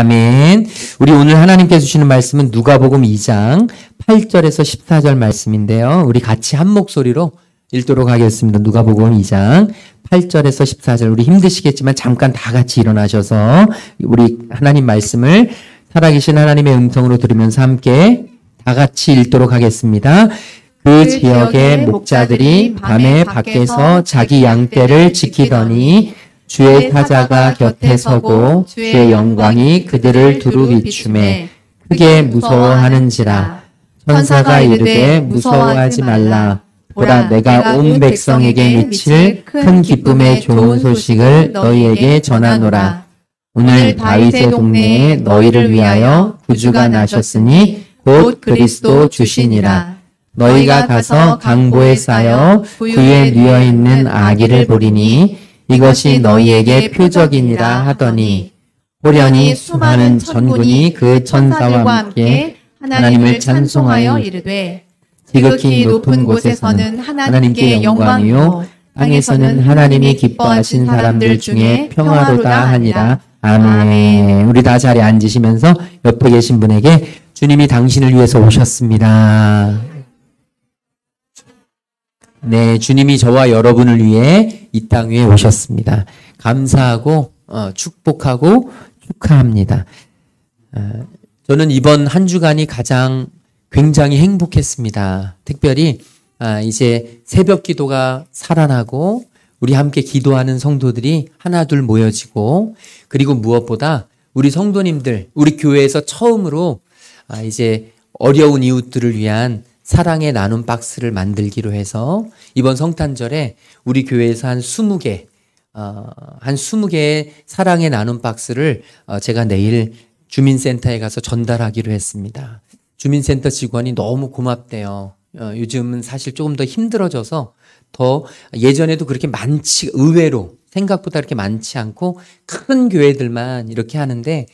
아멘. 우리 오늘 하나님께서 주시는 말씀은 누가복음 2장 8절에서 14절 말씀인데요. 우리 같이 한 목소리로 읽도록 하겠습니다. 누가복음 2장 8절에서 14절. 우리 힘드시겠지만 잠깐 다 같이 일어나셔서 우리 하나님 말씀을 살아계신 하나님의 음성으로 들으면서 함께 다 같이 읽도록 하겠습니다. 그 지역의 목자들이 밤에 밖에서 자기 양떼를 지키더니 주의 사자가 곁에 서고 주의 영광이 그들을 두루 비추매 크게 무서워하는지라. 천사가 이르되 무서워하지 말라. 보라, 내가 온 백성에게 미칠 큰 기쁨의 좋은 소식을 너희에게 전하노라. 오늘 다윗의 동네에 너희를 위하여 구주가 나셨으니 곧 그리스도 주시니라. 너희가 가서 강보에 쌓여 구유에 누워 있는 아기를 보리니 이것이 너희에게 표적이니라 하더니 호련히 수많은 천군이 그 천사와 함께 하나님을 찬송하여 이르되 지극히 높은 곳에서는 하나님께 영광이요 땅에서는 하나님이 기뻐하신 사람들 중에 평화로다 하니라. 아멘. 우리 다 자리에 앉으시면서 옆에 계신 분에게 주님이 당신을 위해서 오셨습니다. 네, 주님이 저와 여러분을 위해 이 땅 위에 오셨습니다. 감사하고 축복하고 축하합니다. 저는 이번 한 주간이 가장 굉장히 행복했습니다. 특별히 이제 새벽 기도가 살아나고 우리 함께 기도하는 성도들이 하나둘 모여지고 그리고 무엇보다 우리 성도님들, 우리 교회에서 처음으로 이제 어려운 이웃들을 위한 사랑의 나눔 박스를 만들기로 해서 이번 성탄절에 우리 교회에서 한 20개의 사랑의 나눔 박스를 제가 내일 주민센터에 가서 전달하기로 했습니다. 주민센터 직원이 너무 고맙대요. 요즘은 사실 조금 더 힘들어져서 더 예전에도 그렇게 의외로 생각보다 그렇게 많지 않고 큰 교회들만 이렇게 하는데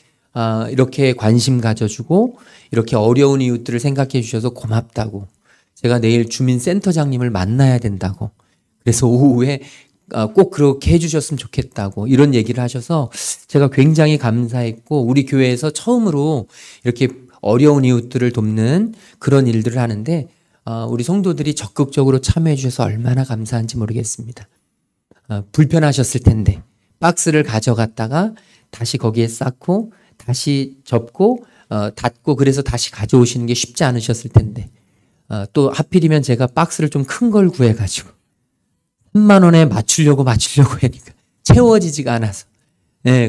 이렇게 관심 가져주고 이렇게 어려운 이웃들을 생각해 주셔서 고맙다고. 제가 내일 주민센터장님을 만나야 된다고. 그래서 오후에 꼭 그렇게 해주셨으면 좋겠다고 이런 얘기를 하셔서 제가 굉장히 감사했고 우리 교회에서 처음으로 이렇게 어려운 이웃들을 돕는 그런 일들을 하는데 우리 성도들이 적극적으로 참여해 주셔서 얼마나 감사한지 모르겠습니다. 불편하셨을 텐데 박스를 가져갔다가 다시 거기에 쌓고 다시 접고 닫고 그래서 다시 가져오시는 게 쉽지 않으셨을 텐데 또 하필이면 제가 박스를 좀 큰 걸 구해가지고 3만 원에 맞추려고 하니까 채워지지가 않아서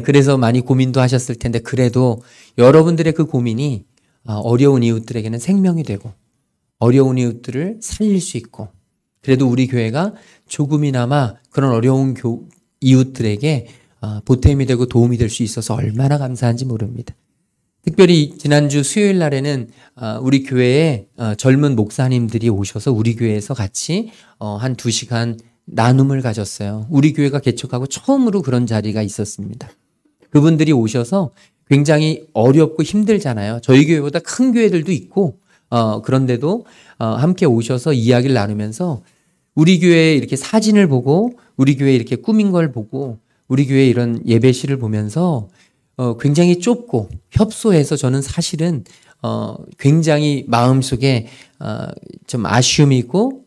그래서 많이 고민도 하셨을 텐데 그래도 여러분들의 그 고민이 어려운 이웃들에게는 생명이 되고 어려운 이웃들을 살릴 수 있고 그래도 우리 교회가 조금이나마 그런 어려운 이웃들에게 보탬이 되고 도움이 될 수 있어서 얼마나 감사한지 모릅니다. 특별히 지난주 수요일 날에는 우리 교회에 젊은 목사님들이 오셔서 우리 교회에서 같이 한 2시간 나눔을 가졌어요. 우리 교회가 개척하고 처음으로 그런 자리가 있었습니다. 그분들이 오셔서 굉장히 어렵고 힘들잖아요. 저희 교회보다 큰 교회들도 있고 그런데도 함께 오셔서 이야기를 나누면서 우리 교회 이렇게 사진을 보고 우리 교회 이렇게 꾸민 걸 보고 우리 교회 이런 예배실을 보면서 굉장히 좁고 협소해서 저는 사실은 굉장히 마음속에 좀 아쉬움이 있고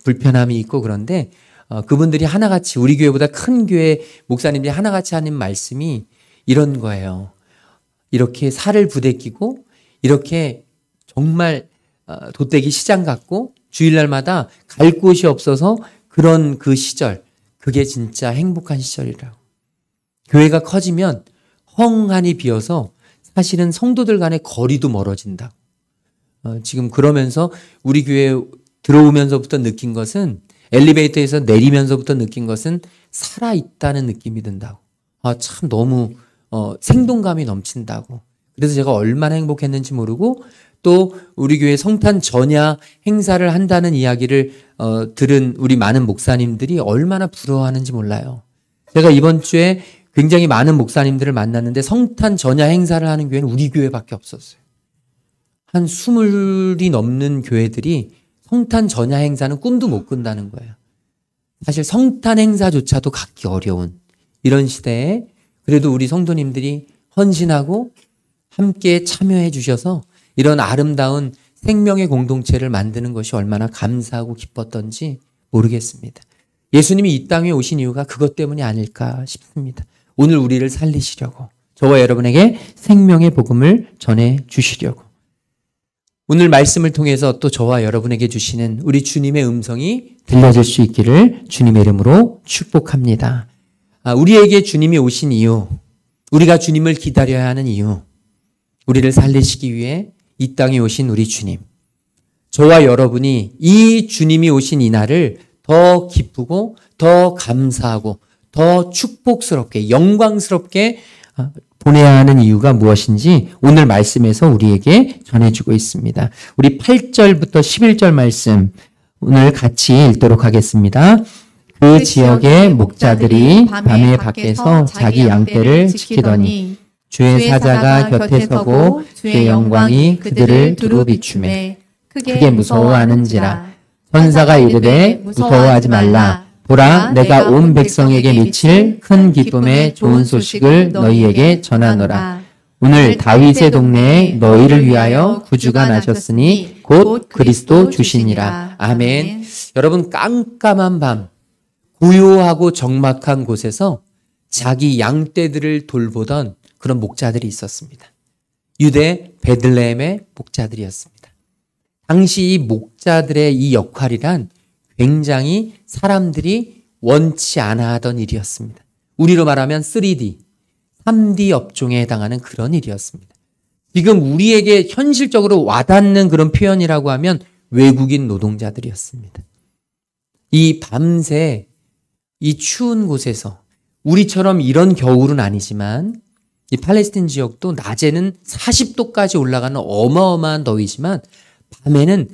불편함이 있고 그런데 그분들이 하나같이 우리 교회보다 큰 교회 목사님들이 하나같이 하는 말씀이 이런 거예요. 이렇게 살을 부대끼고 이렇게 정말 돛대기 시장 같고 주일날마다 갈 곳이 없어서 그런 그 시절 그게 진짜 행복한 시절이라고. 교회가 커지면 헝하니 비어서 사실은 성도들 간의 거리도 멀어진다. 지금 그러면서 우리 교회 들어오면서부터 느낀 것은 엘리베이터에서 내리면서부터 느낀 것은 살아있다는 느낌이 든다고. 참 너무 생동감이 넘친다고. 그래서 제가 얼마나 행복했는지 모르고 또 우리 교회 성탄 전야 행사를 한다는 이야기를 들은 우리 많은 목사님들이 얼마나 부러워하는지 몰라요. 제가 이번 주에 굉장히 많은 목사님들을 만났는데 성탄 전야 행사를 하는 교회는 우리 교회밖에 없었어요. 한 20이 넘는 교회들이 성탄 전야 행사는 꿈도 못 꾼다는 거예요. 사실 성탄 행사조차도 갖기 어려운 이런 시대에 그래도 우리 성도님들이 헌신하고 함께 참여해 주셔서 이런 아름다운 생명의 공동체를 만드는 것이 얼마나 감사하고 기뻤던지 모르겠습니다. 예수님이 이 땅에 오신 이유가 그것 때문이 아닐까 싶습니다. 오늘 우리를 살리시려고, 저와 여러분에게 생명의 복음을 전해 주시려고, 오늘 말씀을 통해서 또 저와 여러분에게 주시는 우리 주님의 음성이 들려질 수 있기를 주님의 이름으로 축복합니다. 우리에게 주님이 오신 이유, 우리가 주님을 기다려야 하는 이유, 우리를 살리시기 위해 이 땅에 오신 우리 주님, 저와 여러분이 이 주님이 오신 이 날을 더 기쁘고 더 감사하고 더 축복스럽게 영광스럽게 보내야 하는 이유가 무엇인지 오늘 말씀에서 우리에게 전해주고 있습니다. 우리 8절부터 11절 말씀 오늘 같이 읽도록 하겠습니다. 그 지역의 목자들이 밤에 밖에서 자기 양떼를 지키더니 주의 사자가 곁에 서고 주의 영광이 그들을 두루 비추매 크게 무서워하는지라. 천사가 이르되 무서워하지 말라. 보라, 내가 온 백성에게 미칠 큰 기쁨의 좋은 소식을 너희에게 전하노라. 오늘 다윗의 동네에 너희를 위하여 구주가 나셨으니 곧 그리스도 주시니라. 아멘. 여러분, 깜깜한 밤, 고요하고 적막한 곳에서 자기 양떼들을 돌보던 그런 목자들이 있었습니다. 유대 베들레헴의 목자들이었습니다. 당시 이 목자들의 이 역할이란 굉장히 사람들이 원치 않아 하던 일이었습니다. 우리로 말하면 3D, 3D 업종에 해당하는 그런 일이었습니다. 지금 우리에게 현실적으로 와닿는 그런 표현이라고 하면 외국인 노동자들이었습니다. 이 밤새 이 추운 곳에서 우리처럼 이런 겨울은 아니지만 이 팔레스틴 지역도 낮에는 40도까지 올라가는 어마어마한 더위지만 밤에는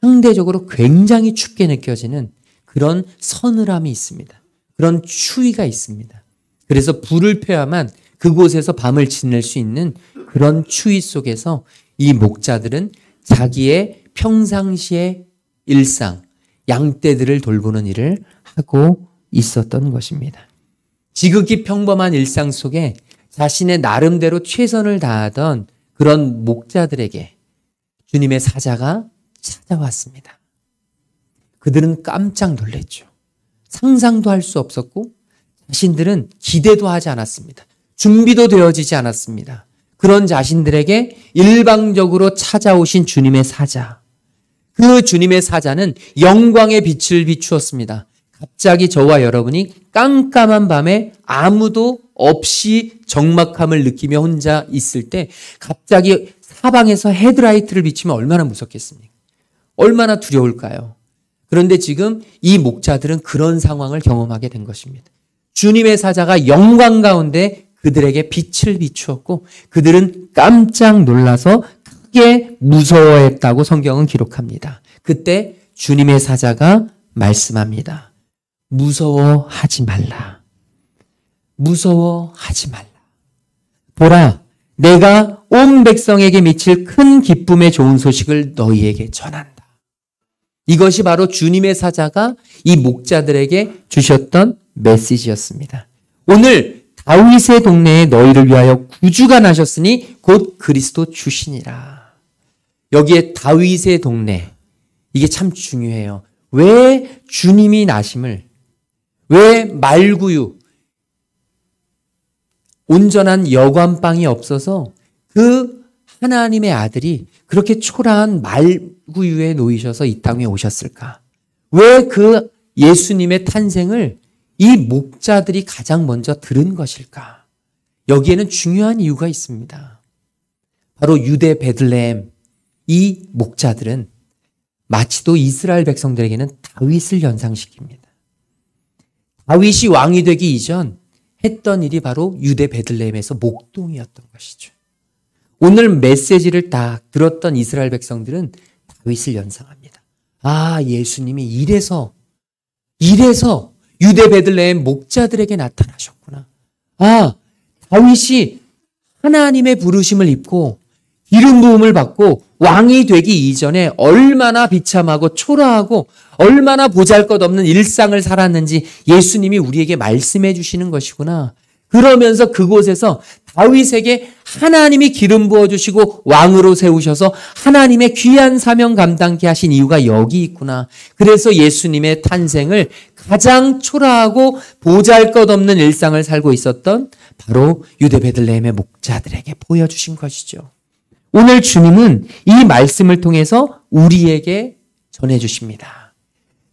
상대적으로 굉장히 춥게 느껴지는 그런 서늘함이 있습니다. 그런 추위가 있습니다. 그래서 불을 펴야만 그곳에서 밤을 지낼 수 있는 그런 추위 속에서 이 목자들은 자기의 평상시의 일상, 양떼들을 돌보는 일을 하고 있었던 것입니다. 지극히 평범한 일상 속에 자신의 나름대로 최선을 다하던 그런 목자들에게 주님의 사자가 찾아왔습니다. 그들은 깜짝 놀랐죠. 상상도 할 수 없었고 자신들은 기대도 하지 않았습니다. 준비도 되어지지 않았습니다. 그런 자신들에게 일방적으로 찾아오신 주님의 사자. 그 주님의 사자는 영광의 빛을 비추었습니다. 갑자기 저와 여러분이 깜깜한 밤에 아무도 없이 적막함을 느끼며 혼자 있을 때 갑자기 사방에서 헤드라이트를 비치면 얼마나 무섭겠습니까? 얼마나 두려울까요? 그런데 지금 이 목자들은 그런 상황을 경험하게 된 것입니다. 주님의 사자가 영광 가운데 그들에게 빛을 비추었고 그들은 깜짝 놀라서 크게 무서워했다고 성경은 기록합니다. 그때 주님의 사자가 말씀합니다. 무서워하지 말라. 무서워하지 말라. 보라, 내가 온 백성에게 미칠 큰 기쁨의 좋은 소식을 너희에게 전한다. 이것이 바로 주님의 사자가 이 목자들에게 주셨던 메시지였습니다. 오늘 다윗의 동네에 너희를 위하여 구주가 나셨으니 곧 그리스도 주시니라. 여기에 다윗의 동네, 이게 참 중요해요. 왜 주님이 나심을, 왜 말구유, 온전한 여관방이 없어서 그 하나님의 아들이 그렇게 초라한 말구유에 놓이셔서 이 땅에 오셨을까? 왜 그 예수님의 탄생을 이 목자들이 가장 먼저 들은 것일까? 여기에는 중요한 이유가 있습니다. 바로 유대 베들레헴 이 목자들은 마치도 이스라엘 백성들에게는 다윗을 연상시킵니다. 다윗이 왕이 되기 이전 했던 일이 바로 유대 베들레헴에서 목동이었던 것이죠. 오늘 메시지를 다 들었던 이스라엘 백성들은 다윗을 연상합니다. 아, 예수님이 이래서 유대 베들레헴 목자들에게 나타나셨구나. 아, 다윗이 하나님의 부르심을 입고 기름 부음을 받고 왕이 되기 이전에 얼마나 비참하고 초라하고 얼마나 보잘것없는 일상을 살았는지 예수님이 우리에게 말씀해 주시는 것이구나. 그러면서 그곳에서 다윗에게 하나님이 기름 부어주시고 왕으로 세우셔서 하나님의 귀한 사명 감당케 하신 이유가 여기 있구나. 그래서 예수님의 탄생을 가장 초라하고 보잘것없는 일상을 살고 있었던 바로 유대 베들레헴의 목자들에게 보여주신 것이죠. 오늘 주님은 이 말씀을 통해서 우리에게 전해주십니다.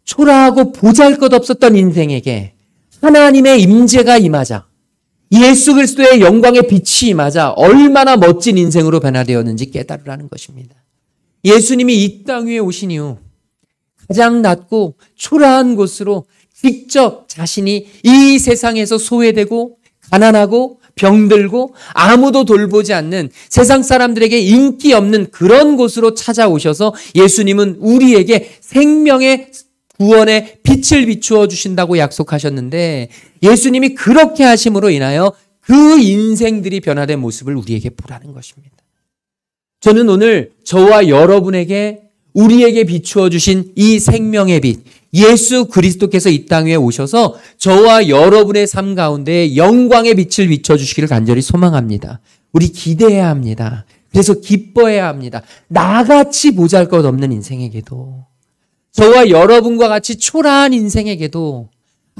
초라하고 보잘것없었던 인생에게 하나님의 임재가 임하자, 예수 그리스도의 영광의 빛이 임하자 얼마나 멋진 인생으로 변화되었는지 깨달으라는 것입니다. 예수님이 이 땅 위에 오신 이후 가장 낮고 초라한 곳으로 직접 자신이 이 세상에서 소외되고 가난하고 병들고 아무도 돌보지 않는 세상 사람들에게 인기 없는 그런 곳으로 찾아오셔서 예수님은 우리에게 생명의 구원의 빛을 비추어 주신다고 약속하셨는데 예수님이 그렇게 하심으로 인하여 그 인생들이 변화된 모습을 우리에게 보라는 것입니다. 저는 오늘 저와 여러분에게 우리에게 비추어 주신 이 생명의 빛, 예수 그리스도께서 이 땅 위에 오셔서 저와 여러분의 삶 가운데 영광의 빛을 비춰주시기를 간절히 소망합니다. 우리 기대해야 합니다. 그래서 기뻐해야 합니다. 나같이 보잘것없는 인생에게도, 저와 여러분과 같이 초라한 인생에게도,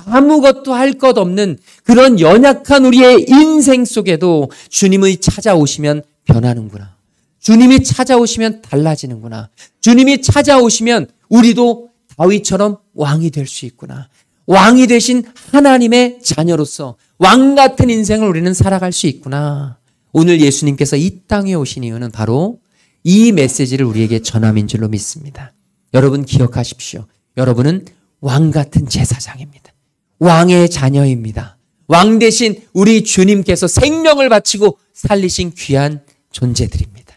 아무것도 할 것 없는 그런 연약한 우리의 인생 속에도 주님이 찾아오시면 변하는구나. 주님이 찾아오시면 달라지는구나. 주님이 찾아오시면 우리도 다윗처럼 왕이 될 수 있구나. 왕이 되신 하나님의 자녀로서 왕 같은 인생을 우리는 살아갈 수 있구나. 오늘 예수님께서 이 땅에 오신 이유는 바로 이 메시지를 우리에게 전함인 줄로 믿습니다. 여러분 기억하십시오. 여러분은 왕 같은 제사장입니다. 왕의 자녀입니다. 왕 대신 우리 주님께서 생명을 바치고 살리신 귀한 존재들입니다.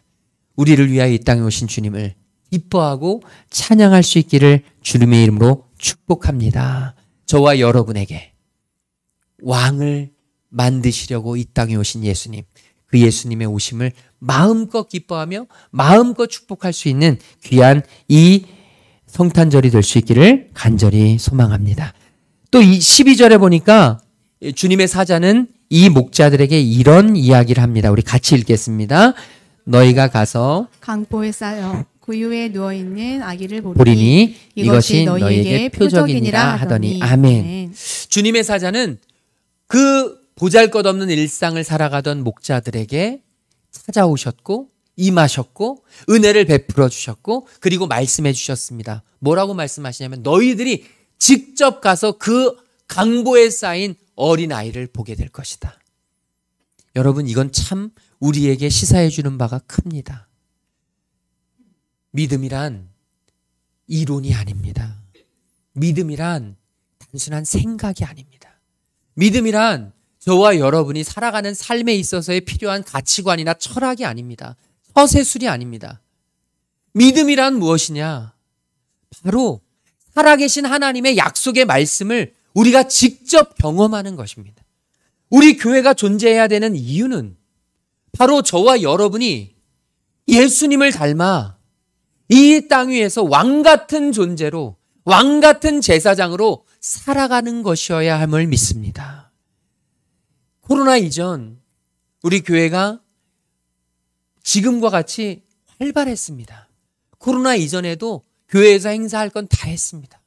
우리를 위하여 이 땅에 오신 주님을 기뻐하고 찬양할 수 있기를 주님의 이름으로 축복합니다. 저와 여러분에게 왕을 만드시려고 이 땅에 오신 예수님, 그 예수님의 오심을 마음껏 기뻐하며 마음껏 축복할 수 있는 귀한 이 성탄절이 될 수 있기를 간절히 소망합니다. 또 이 12절에 보니까 주님의 사자는 이 목자들에게 이런 이야기를 합니다. 우리 같이 읽겠습니다. 너희가 가서 강보에 쌓여 구유에 누워있는 아기를 보리니 이것이 너희에게 표적이니라 하더니 아멘. 주님의 사자는 그 보잘것없는 일상을 살아가던 목자들에게 찾아오셨고 임하셨고 은혜를 베풀어 주셨고 그리고 말씀해 주셨습니다. 뭐라고 말씀하시냐면 너희들이 직접 가서 그 강보에 쌓인 어린아이를 보게 될 것이다. 여러분 이건 참 우리에게 시사해 주는 바가 큽니다. 믿음이란 이론이 아닙니다. 믿음이란 단순한 생각이 아닙니다. 믿음이란 저와 여러분이 살아가는 삶에 있어서의 필요한 가치관이나 철학이 아닙니다. 허세술이 아닙니다. 믿음이란 무엇이냐? 바로 살아계신 하나님의 약속의 말씀을 우리가 직접 경험하는 것입니다. 우리 교회가 존재해야 되는 이유는 바로 저와 여러분이 예수님을 닮아 이 땅 위에서 왕 같은 존재로 왕 같은 제사장으로 살아가는 것이어야 함을 믿습니다. 코로나 이전 우리 교회가 지금과 같이 활발했습니다. 코로나 이전에도 교회에서 행사할 건 다 했습니다.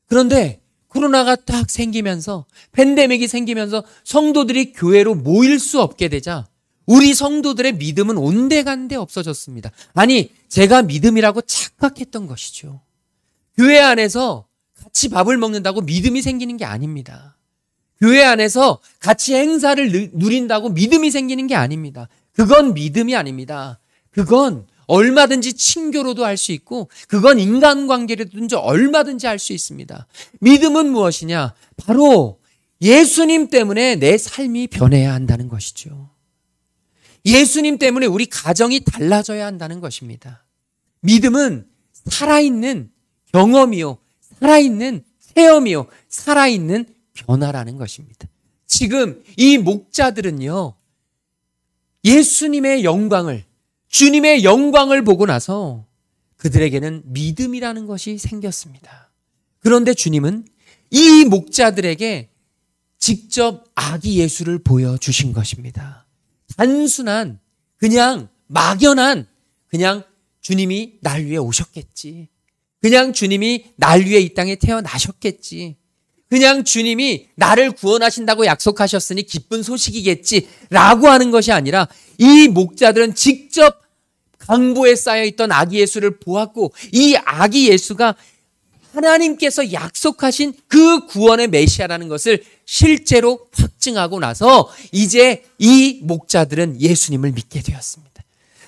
그런데 코로나가 딱 생기면서 팬데믹이 생기면서 성도들이 교회로 모일 수 없게 되자 우리 성도들의 믿음은 온데간데 없어졌습니다. 아니 제가 믿음이라고 착각했던 것이죠. 교회 안에서 같이 밥을 먹는다고 믿음이 생기는 게 아닙니다. 교회 안에서 같이 행사를 누린다고 믿음이 생기는 게 아닙니다. 그건 믿음이 아닙니다. 그건 얼마든지 친교로도 할 수 있고 그건 인간관계로든지 얼마든지 할 수 있습니다. 믿음은 무엇이냐? 바로 예수님 때문에 내 삶이 변해야 한다는 것이죠. 예수님 때문에 우리 가정이 달라져야 한다는 것입니다. 믿음은 살아있는 경험이요, 살아있는 체험이요, 살아있는 변화라는 것입니다. 지금 이 목자들은요, 예수님의 영광을, 주님의 영광을 보고 나서 그들에게는 믿음이라는 것이 생겼습니다. 그런데 주님은 이 목자들에게 직접 아기 예수를 보여주신 것입니다. 단순한 그냥 막연한 그냥 주님이 날 위해 오셨겠지. 그냥 주님이 날 위해 이 땅에 태어나셨겠지. 그냥 주님이 나를 구원하신다고 약속하셨으니 기쁜 소식이겠지 라고 하는 것이 아니라 이 목자들은 직접 강보에 쌓여있던 아기 예수를 보았고 이 아기 예수가 하나님께서 약속하신 그 구원의 메시아라는 것을 실제로 확증하고 나서 이제 이 목자들은 예수님을 믿게 되었습니다.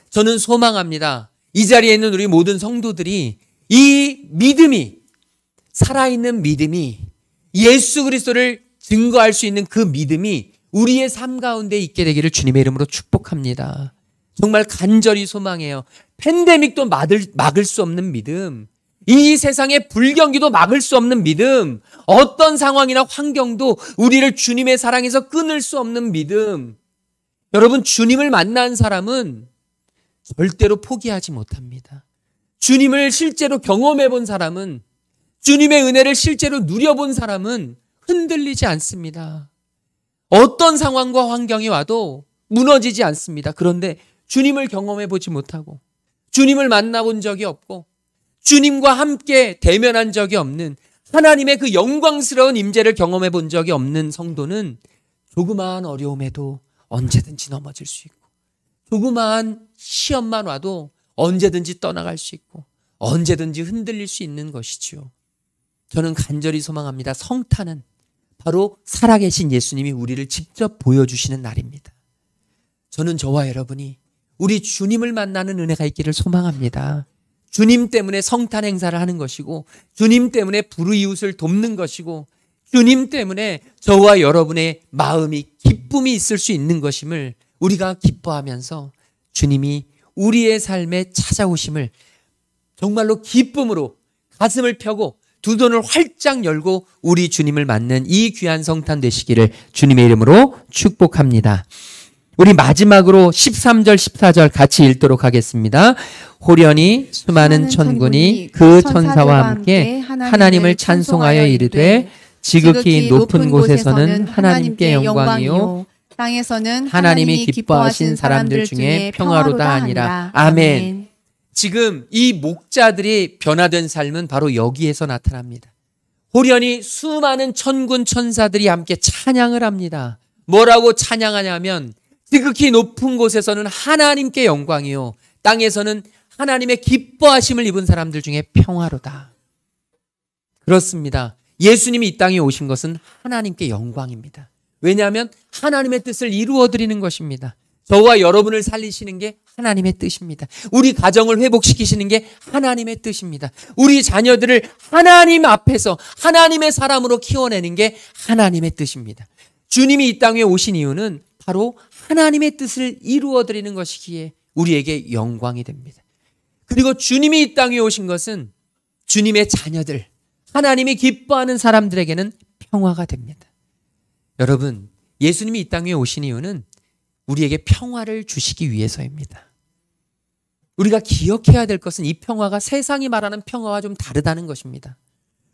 저는 소망합니다. 이 자리에 있는 우리 모든 성도들이 이 믿음이, 살아있는 믿음이, 예수 그리스도를 증거할 수 있는 그 믿음이 우리의 삶 가운데 있게 되기를 주님의 이름으로 축복합니다. 정말 간절히 소망해요. 팬데믹도 막을 수 없는 믿음, 이 세상의 불경기도 막을 수 없는 믿음, 어떤 상황이나 환경도 우리를 주님의 사랑에서 끊을 수 없는 믿음. 여러분, 주님을 만난 사람은 절대로 포기하지 못합니다. 주님을 실제로 경험해 본 사람은, 주님의 은혜를 실제로 누려본 사람은 흔들리지 않습니다. 어떤 상황과 환경이 와도 무너지지 않습니다. 그런데 주님을 경험해 보지 못하고 주님을 만나본 적이 없고 주님과 함께 대면한 적이 없는, 하나님의 그 영광스러운 임재를 경험해 본 적이 없는 성도는 조그마한 어려움에도 언제든지 넘어질 수 있고, 조그마한 시험만 와도 언제든지 떠나갈 수 있고, 언제든지 흔들릴 수 있는 것이지요. 저는 간절히 소망합니다. 성탄은 바로 살아계신 예수님이 우리를 직접 보여주시는 날입니다. 저는 저와 여러분이 우리 주님을 만나는 은혜가 있기를 소망합니다. 주님 때문에 성탄 행사를 하는 것이고, 주님 때문에 불의이웃을 돕는 것이고, 주님 때문에 저와 여러분의 마음이 기쁨이 있을 수 있는 것임을 우리가 기뻐하면서 주님이 우리의 삶에 찾아오심을 정말로 기쁨으로 가슴을 펴고 두 손을 활짝 열고 우리 주님을 맞는 이 귀한 성탄 되시기를 주님의 이름으로 축복합니다. 우리 마지막으로 13절 14절 같이 읽도록 하겠습니다. 호련히 수많은 천군이 그 천사와 함께 하나님을 찬송하여 이르되 지극히 높은 곳에서는 하나님께 영광이요 땅에서는 하나님이 기뻐하신 사람들 중에 평화로다 하니라. 아멘. 지금 이 목자들이 변화된 삶은 바로 여기에서 나타납니다. 호련히 수많은 천군 천사들이 함께 찬양을 합니다. 뭐라고 찬양하냐면 지극히 높은 곳에서는 하나님께 영광이요 땅에서는 하나님의 기뻐하심을 입은 사람들 중에 평화로다. 그렇습니다. 예수님이 이 땅에 오신 것은 하나님께 영광입니다. 왜냐하면 하나님의 뜻을 이루어드리는 것입니다. 저와 여러분을 살리시는 게 하나님의 뜻입니다. 우리 가정을 회복시키시는 게 하나님의 뜻입니다. 우리 자녀들을 하나님 앞에서 하나님의 사람으로 키워내는 게 하나님의 뜻입니다. 주님이 이 땅에 오신 이유는 바로 하나님의 뜻을 이루어드리는 것이기에 우리에게 영광이 됩니다. 그리고 주님이 이 땅에 오신 것은 주님의 자녀들, 하나님이 기뻐하는 사람들에게는 평화가 됩니다. 여러분, 예수님이 이 땅에 오신 이유는 우리에게 평화를 주시기 위해서입니다. 우리가 기억해야 될 것은 이 평화가 세상이 말하는 평화와 좀 다르다는 것입니다.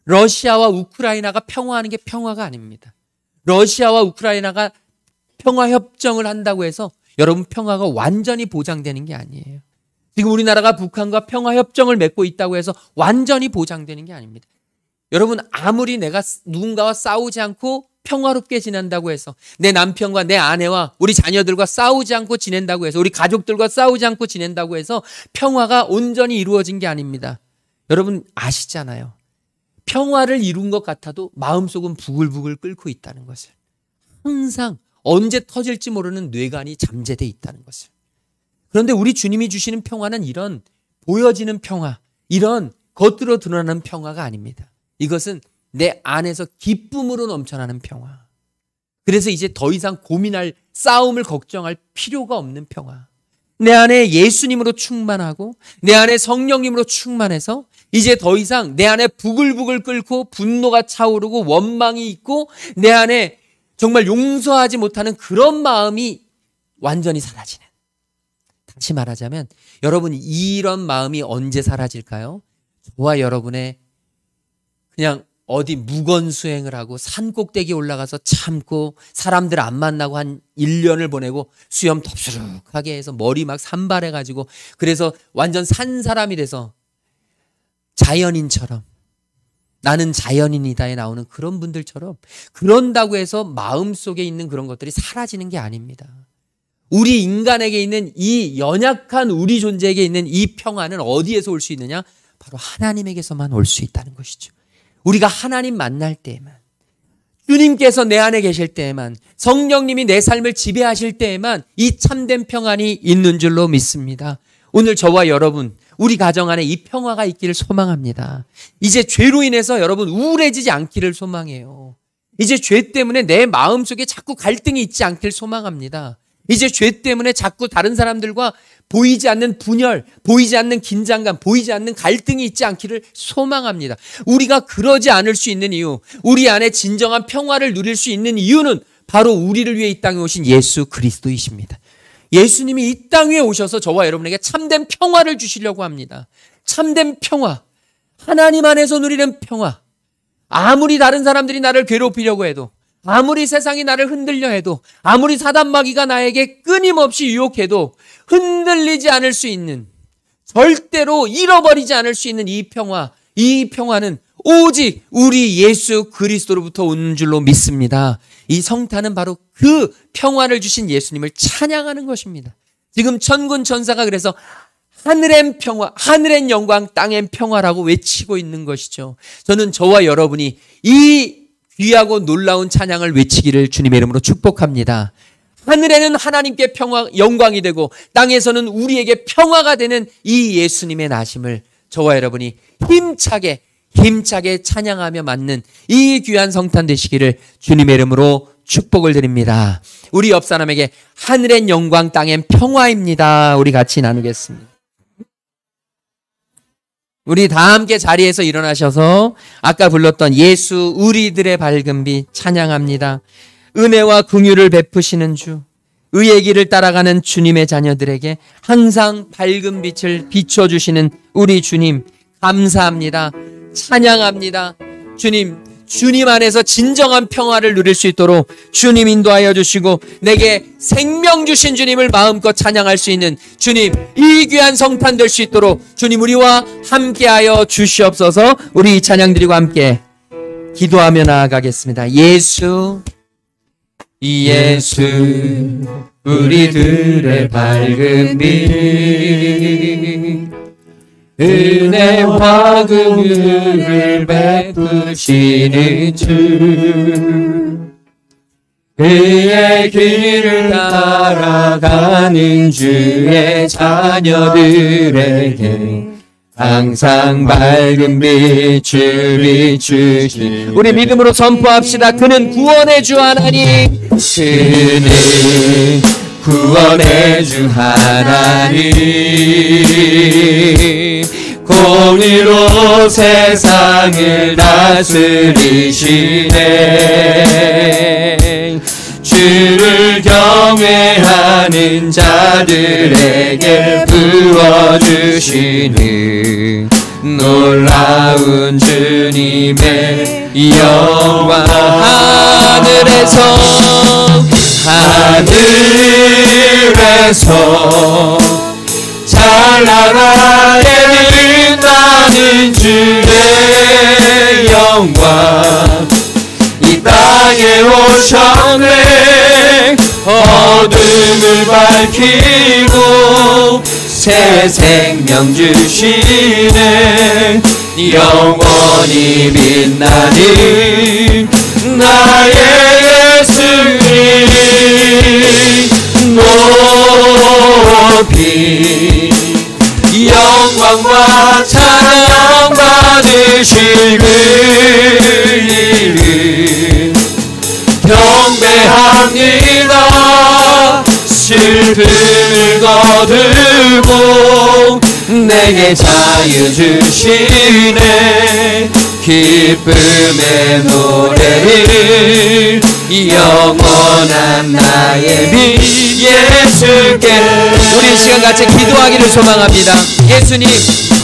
러시아와 우크라이나가 평화하는 게 평화가 아닙니다. 러시아와 우크라이나가 평화협정을 한다고 해서 여러분 평화가 완전히 보장되는 게 아니에요. 지금 우리나라가 북한과 평화협정을 맺고 있다고 해서 완전히 보장되는 게 아닙니다. 여러분, 아무리 내가 누군가와 싸우지 않고 평화롭게 지낸다고 해서, 내 남편과 내 아내와 우리 자녀들과 싸우지 않고 지낸다고 해서, 우리 가족들과 싸우지 않고 지낸다고 해서 평화가 온전히 이루어진 게 아닙니다. 여러분 아시잖아요. 평화를 이룬 것 같아도 마음속은 부글부글 끓고 있다는 것을, 항상 언제 터질지 모르는 뇌관이 잠재되어 있다는 것을. 그런데 우리 주님이 주시는 평화는 이런 보여지는 평화, 이런 겉으로 드러나는 평화가 아닙니다. 이것은 내 안에서 기쁨으로 넘쳐나는 평화. 그래서 이제 더 이상 고민할, 싸움을 걱정할 필요가 없는 평화. 내 안에 예수님으로 충만하고 내 안에 성령님으로 충만해서 이제 더 이상 내 안에 부글부글 끓고 분노가 차오르고 원망이 있고 내 안에 정말 용서하지 못하는 그런 마음이 완전히 사라지는. 다시 말하자면 여러분, 이런 마음이 언제 사라질까요? 저와 여러분의 그냥 어디 무건수행을 하고 산 꼭대기 올라가서 참고 사람들 안 만나고 한 1년을 보내고 수염 덥수룩하게 해서 머리 막 산발해가지고 그래서 완전 산 사람이 돼서 자연인처럼 나는 자연인이다에 나오는 그런 분들처럼 그런다고 해서 마음속에 있는 그런 것들이 사라지는 게 아닙니다. 우리 인간에게 있는 이 연약한 우리 존재에게 있는 이 평화는 어디에서 올 수 있느냐? 바로 하나님에게서만 올 수 있다는 것이죠. 우리가 하나님 만날 때에만, 주님께서 내 안에 계실 때에만, 성령님이 내 삶을 지배하실 때에만 이 참된 평안이 있는 줄로 믿습니다. 오늘 저와 여러분, 우리 가정 안에 이 평화가 있기를 소망합니다. 이제 죄로 인해서 여러분 우울해지지 않기를 소망해요. 이제 죄 때문에 내 마음속에 자꾸 갈등이 있지 않기를 소망합니다. 이제 죄 때문에 자꾸 다른 사람들과 보이지 않는 분열, 보이지 않는 긴장감, 보이지 않는 갈등이 있지 않기를 소망합니다. 우리가 그러지 않을 수 있는 이유, 우리 안에 진정한 평화를 누릴 수 있는 이유는 바로 우리를 위해 이 땅에 오신 예수 그리스도이십니다. 예수님이 이 땅 위에 오셔서 저와 여러분에게 참된 평화를 주시려고 합니다. 참된 평화, 하나님 안에서 누리는 평화. 아무리 다른 사람들이 나를 괴롭히려고 해도, 아무리 세상이 나를 흔들려 해도, 아무리 사단마귀가 나에게 끊임없이 유혹해도 흔들리지 않을 수 있는, 절대로 잃어버리지 않을 수 있는 이 평화, 이 평화는 오직 우리 예수 그리스도로부터 오는 줄로 믿습니다. 이 성탄은 바로 그 평화를 주신 예수님을 찬양하는 것입니다. 지금 천군 천사가 그래서 하늘엔 평화, 하늘엔 영광, 땅엔 평화라고 외치고 있는 것이죠. 저는 저와 여러분이 이 귀하고 놀라운 찬양을 외치기를 주님의 이름으로 축복합니다. 하늘에는 하나님께 평화, 영광이 되고 땅에서는 우리에게 평화가 되는 이 예수님의 나심을 저와 여러분이 힘차게 찬양하며 맞는 이 귀한 성탄 되시기를 주님의 이름으로 축복을 드립니다. 우리 옆 사람에게 하늘엔 영광, 땅엔 평화입니다. 우리 같이 나누겠습니다. 우리 다 함께 자리에서 일어나셔서 아까 불렀던 예수 우리들의 밝은 빛 찬양합니다. 은혜와 긍휼을 베푸시는 주, 의의 길을 따라가는 주님의 자녀들에게 항상 밝은 빛을 비춰주시는 우리 주님 감사합니다. 찬양합니다. 주님 안에서 진정한 평화를 누릴 수 있도록 주님 인도하여 주시고 내게 생명 주신 주님을 마음껏 찬양할 수 있는 주님, 이 귀한 성탄 될 수 있도록 주님 우리와 함께하여 주시옵소서. 우리 찬양 드리고 함께 기도하며 나아가겠습니다. 예수 우리들의 밝은 빛, 은혜와 긍휼을 베푸시는 주, 그의 길을 따라가는 주의 자녀들에게 항상 밝은 빛을 비추신 우리 믿음으로 선포합시다. 그는 구원의 주 하나님, 그는 구원의 주 하나님, 공의로 세상을 다스리시네. 주를 경외하는 자들에게 부어주시는 놀라운 주님의 영광. 하늘에서 찬란하게 빛나는 주의 영광, 이 땅에 오셨네. 어둠을 밝히고 새 생명 주시네. 영원히 빛나는 나의 예수님 높이 영광과 찬양 받으실 그 이름 경배합니다. 슬픔을 거두고 내게 자유 주시네. 기쁨의 노래를 영원한 나의 빛 예수께. 우리 이 시간 같이 기도하기를 소망합니다. 예수님,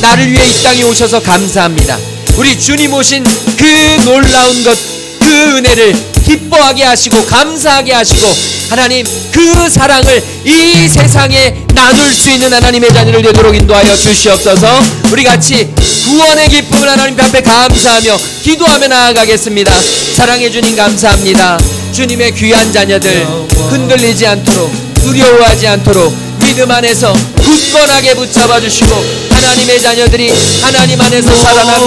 나를 위해 이 땅에 오셔서 감사합니다. 우리 주님 오신 그 놀라운 것, 그 은혜를 기뻐하게 하시고 감사하게 하시고 하나님 그 사랑을 이 세상에 나눌 수 있는 하나님의 자녀를 되도록 인도하여 주시옵소서. 우리 같이 구원의 기쁨을 하나님 앞에 감사하며 기도하며 나아가겠습니다. 사랑해 주님 감사합니다. 주님의 귀한 자녀들 흔들리지 않도록 두려워하지 않도록 믿음 안에서 굳건하게 붙잡아 주시고 하나님의 자녀들이 하나님 안에서 살아나며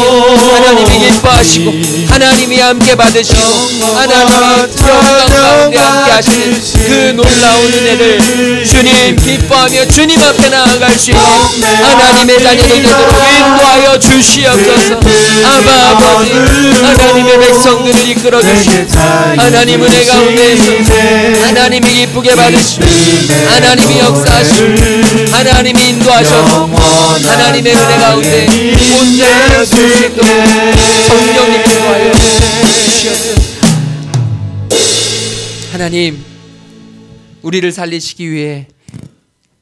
하나님이 기뻐하시고 하나님이 함께 받으시고 하나님이 영광 가운데 함께 하시는 그 놀라운 은혜를 주님 기뻐하며 주님 앞에 나아갈 수 있는 하나님의 자녀들 되도록 인도하여 주시옵소서. 아바 아버지 하나님의 백성들을 이끌어 주시고 하나님 은혜 가운데에서 하나님이 기쁘게 받으시고 하나님이 역사하시고 하나님이 인도하셔서 하나님의 은혜 가운데 온전히 설 수 있도록 성령님 인도하여 주시옵소서. 하나님 우리를 살리시기 위해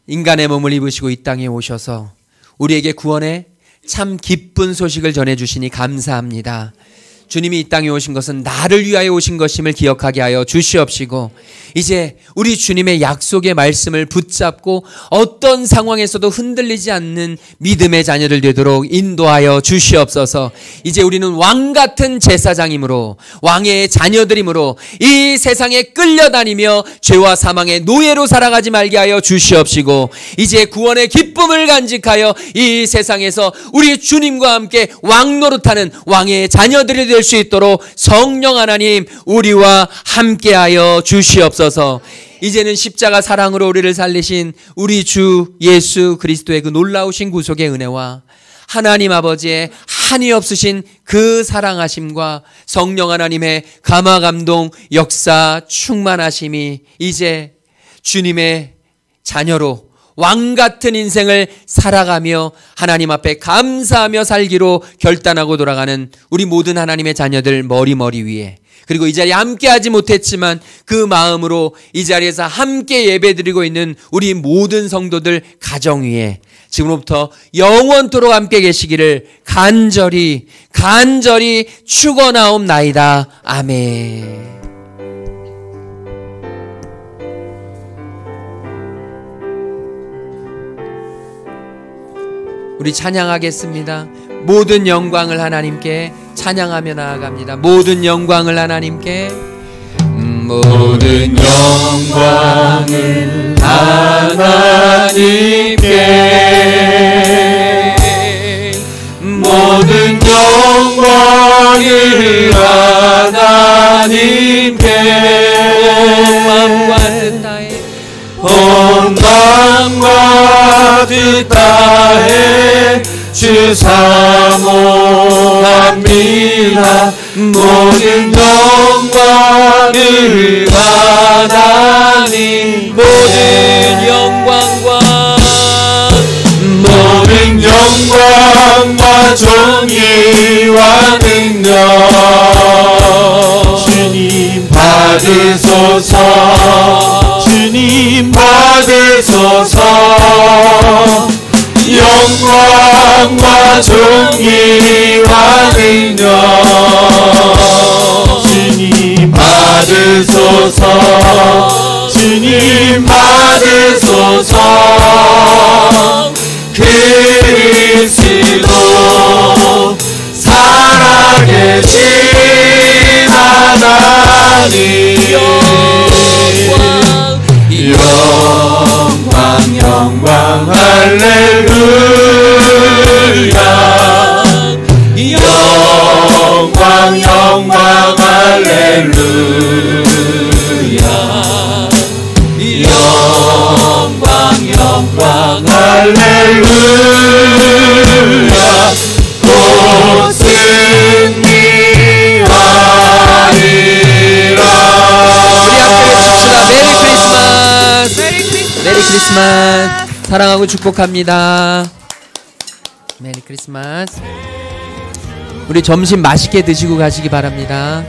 인간의 몸을 입으시고 이 땅에 오셔서 우리에게 구원의 참 기쁜 소식을 전해주시니 감사합니다. 주님이 이 땅에 오신 것은 나를 위하여 오신 것임을 기억하게 하여 주시옵시고 이제 우리 주님의 약속의 말씀을 붙잡고 어떤 상황에서도 흔들리지 않는 믿음의 자녀들 되도록 인도하여 주시옵소서. 이제 우리는 왕같은 제사장이므로 왕의 자녀들이므로 이 세상에 끌려다니며 죄와 사망의 노예로 살아가지 말게 하여 주시옵시고 이제 구원의 기쁨을 간직하여 이 세상에서 우리 주님과 함께 왕노릇하는 왕의 자녀들이 될 수 있도록 성령 하나님 우리와 함께하여 주시옵소서. 이제는 십자가 사랑으로 우리를 살리신 우리 주 예수 그리스도의 그 놀라우신 구속의 은혜와 하나님 아버지의 한이 없으신 그 사랑하심과 성령 하나님의 감화 감동 역사 충만하심이 이제 주님의 자녀로 왕같은 인생을 살아가며 하나님 앞에 감사하며 살기로 결단하고 돌아가는 우리 모든 하나님의 자녀들 머리 위에 그리고 이 자리에 함께하지 못했지만 그 마음으로 이 자리에서 함께 예배드리고 있는 우리 모든 성도들 가정 위에 지금부터 영원토록 함께 계시기를 간절히 축원하옵나이다. 아멘. 우리 찬양하겠습니다. 모든 영광을 하나님께 찬양하며 나아갑니다. 모든 영광을 하나님께 모든 영광을 하나님께 모든 영광을 하나님께 온 마음과 뜻 다해 주 사모합니다. 모든 영광을 하나님 모든 영광과 존귀와 능력 주님 받으소서. 주님 받으소서. 영광과 존귀와 능력 주님 받으소서. 주님 받으소서. 그리스도 살아계신 하나님 영광 할렐루야 영광 할렐루야 영광 할렐루야 곧 승리하리라. 우리 함께 외칩시다. 메리 크리스마스. 메리 크리스마스. 사랑하고 축복합니다. 메리 크리스마스. 우리 점심 맛있게 드시고 가시기 바랍니다.